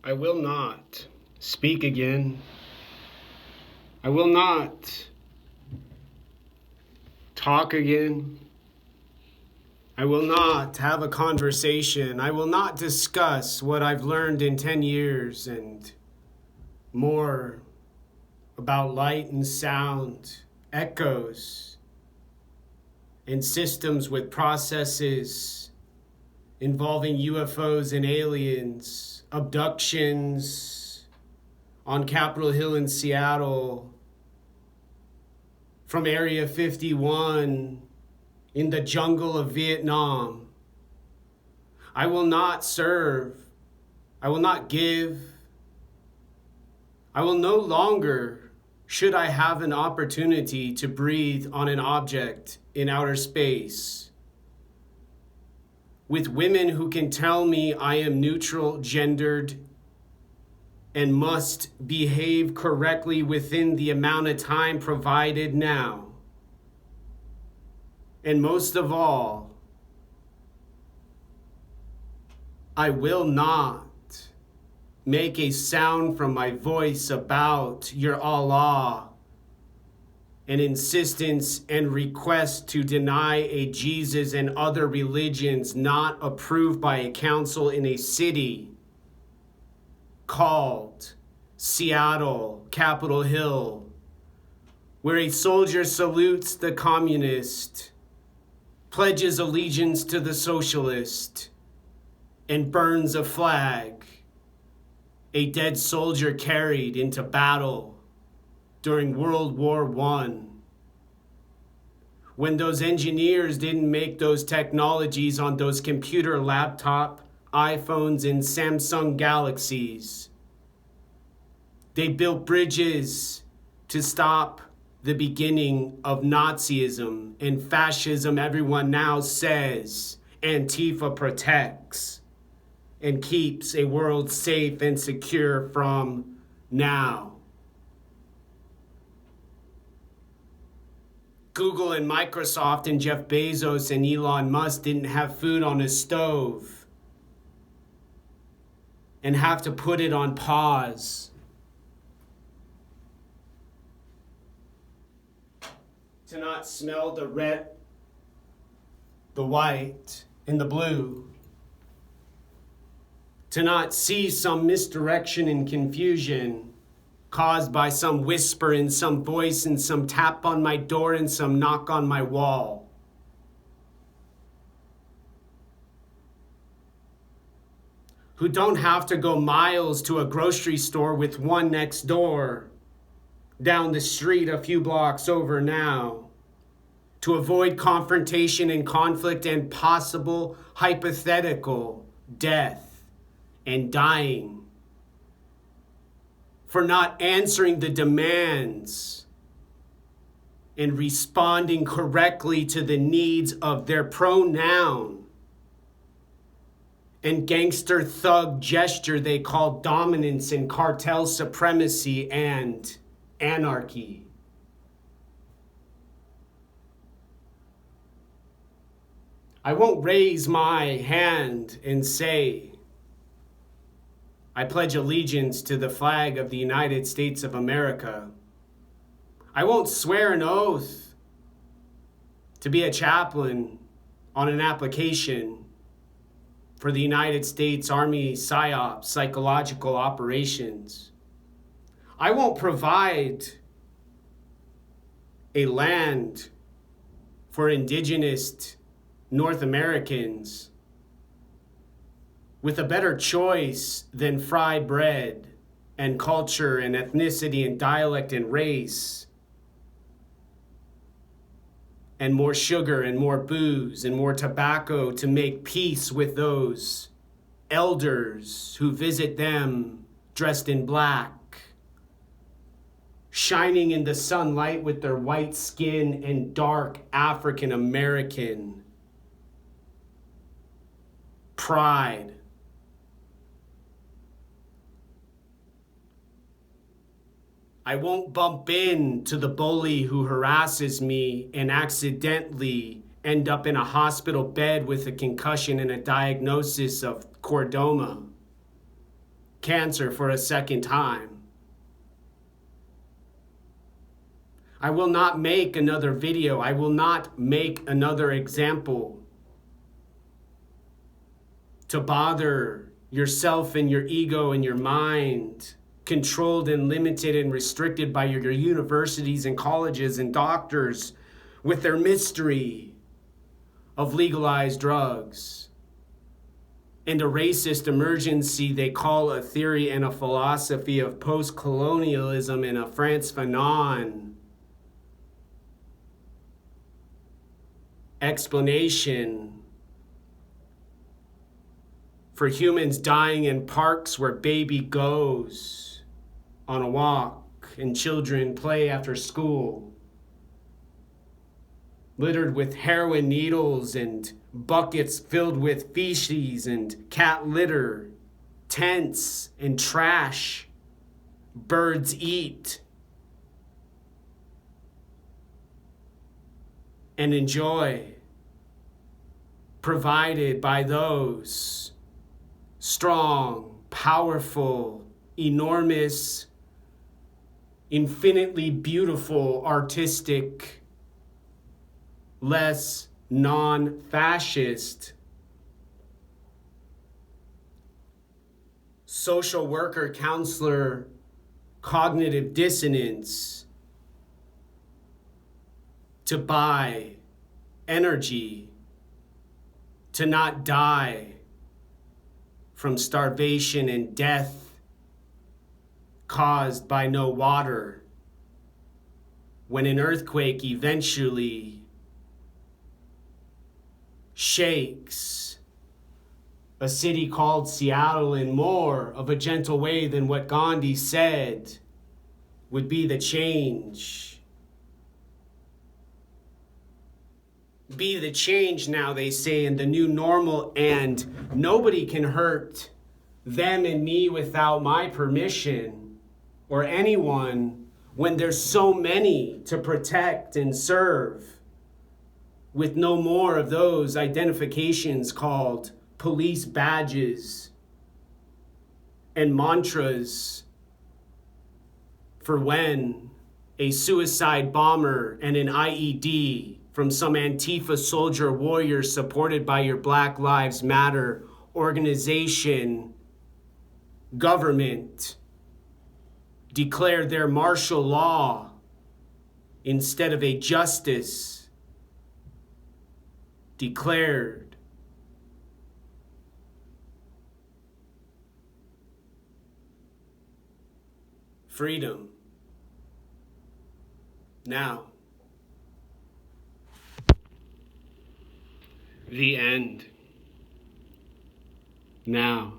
I will not speak again. I will not talk again. I will not have a conversation. I will not discuss what I've learned in 10 years and more about light and sound, echoes, and systems with processes involving UFOs and aliens, abductions on Capitol Hill in Seattle, from Area 51 in the jungle of Vietnam. I will not serve. I will not give. I will no longer, should I have an opportunity to breathe on an object in outer space, with women who can tell me I am neutral gendered and must behave correctly within the amount of time provided now. And most of all, I will not make a sound from my voice about your Allah, an insistence and request to deny a Jesus and other religions not approved by a council in a city called Seattle, Capitol Hill, where a soldier salutes the communist, pledges allegiance to the socialist, and burns a flag a dead soldier carried into battle during World War I. When those engineers didn't make those technologies on those computer laptop, iPhones, and Samsung Galaxies. They built bridges to stop the beginning of Nazism and fascism. Everyone now says Antifa protects and keeps a world safe and secure from now. Google and Microsoft and Jeff Bezos and Elon Musk didn't have food on a stove and have to put it on pause to not smell the red, the white, and the blue, to not see some misdirection and confusion caused by some whisper and some voice and some tap on my door and some knock on my wall. Who don't have to go miles to a grocery store with one next door, down the street a few blocks over now, to avoid confrontation and conflict and possible hypothetical death and dying, for not answering the demands and responding correctly to the needs of their pronoun and gangster thug gesture they call dominance and cartel supremacy and anarchy. I won't raise my hand and say, I pledge allegiance to the flag of the United States of America. I won't swear an oath to be a chaplain on an application for the United States Army PSYOP, psychological operations. I won't provide a land for indigenous North Americans with a better choice than fried bread and culture and ethnicity and dialect and race, and more sugar and more booze and more tobacco to make peace with those elders who visit them dressed in black, shining in the sunlight with their white skin and dark African American pride. I won't bump into the bully who harasses me and accidentally end up in a hospital bed with a concussion and a diagnosis of chordoma. cancer for a second time. I will not make another video. I will not make another example to bother yourself and your ego and your mind, controlled and limited and restricted by your universities and colleges and doctors with their mystery of legalized drugs and a racist emergency they call a theory and a philosophy of post-colonialism and a Frantz Fanon explanation for humans dying in parks where baby goes on a walk and children play after school, littered with heroin needles and buckets filled with feces and cat litter, tents and trash birds eat and enjoy, provided by those strong, powerful, enormous, infinitely beautiful, artistic, less non-fascist social worker, counselor, cognitive dissonance to buy energy, to not die from starvation and death caused by no water when an earthquake eventually shakes a city called Seattle in more of a gentle way than what Gandhi said would be the change. Be the change now, they say, in the new normal, and nobody can hurt them and me without my permission, or anyone, when there's so many to protect and serve, with no more of those identifications called police badges and mantras for when a suicide bomber and an IED from some Antifa soldier warrior supported by your Black Lives Matter organization, government, declare their martial law instead of a justice declared. Freedom. Now. The end. Now.